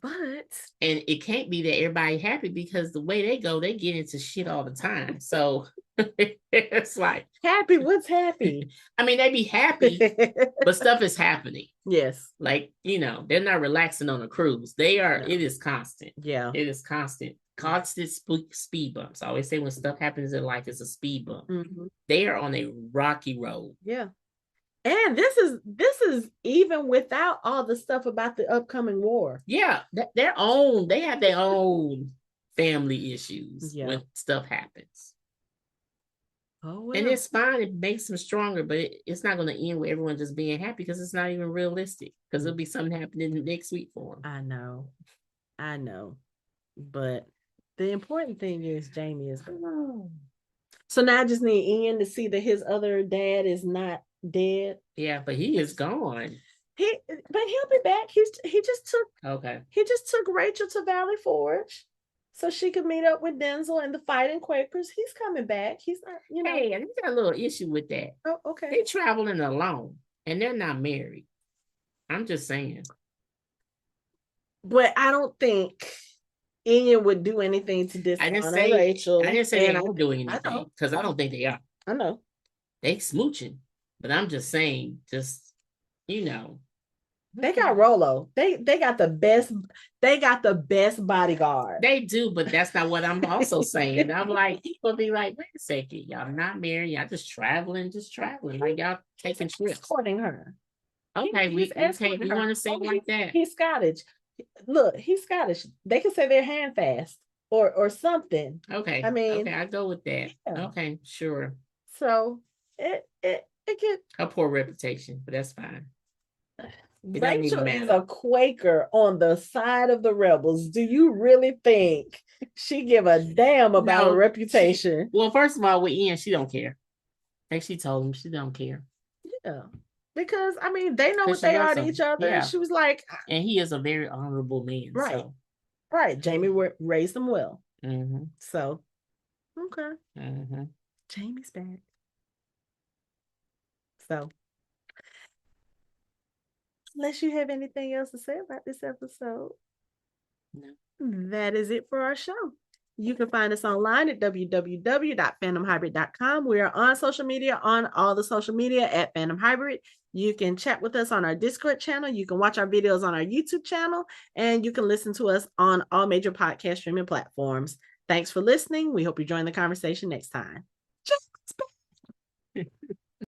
And it can't be that everybody happy because the way they go, they get into shit all the time. So it's like happy. What's happy? I mean, they be happy, but stuff is happening. Yes. Like, they're not relaxing on a cruise. They are. No. It is constant. Yeah. It is constant. Constant speed bumps. I always say when stuff happens in life, it's a speed bump. They are on a rocky road. Yeah. And this is even without all the stuff about the upcoming war. Yeah, they have their own family issues when stuff happens. Oh, well. And it's fine. It makes them stronger, but it's not going to end with everyone just being happy because it's not even realistic. Because there'll be something happening next week for them. I know. But the important thing is Jamie is gone. So now I just need Ian to see that his other dad is not dead. Yeah, but he is gone. But he'll be back. He just took Rachel to Valley Forge so she could meet up with Denzel and the Fighting Quakers. He's coming back. He's not, Hey, I got a little issue with that. Oh, okay. They're traveling alone and they're not married. I'm just saying. But I don't think Ian would do anything to dishonor Rachel. I didn't say they were doing anything because I don't think they are. I know. They smooching. But I'm just saying, they got Rolo. They got the best bodyguard. They do, but that's not what I'm also saying. I'm like, people be like, wait a second, y'all not married, y'all just traveling. Like y'all taking trips. Courting her. Okay, we want to say it like that. He's Scottish. Look, he's Scottish. They can say they're hand fast or something. Okay. I mean, okay, I go with that. Yeah. Okay, sure. So it get a poor reputation, but that's fine. Rachel is a Quaker on the side of the rebels. Do you really think she give a damn about her reputation? Well, first of all, with Ian, she don't care. Like she told him, she don't care. Yeah. Because I mean, they know what they are to each other. Yeah. She was like, and he is a very honorable man. Right. So. Right. Jamie raised him well. Mm-hmm. So, okay. Mm-hmm. Jamie's back. So, unless you have anything else to say about this episode, no. That is it for our show. You can find us online at www.fandomhybrid.com. We are on social media, on all the social media at Fandom Hybrid. You can chat with us on our Discord channel. You can watch our videos on our YouTube channel, and you can listen to us on all major podcast streaming platforms. Thanks for listening. We hope you join the conversation next time.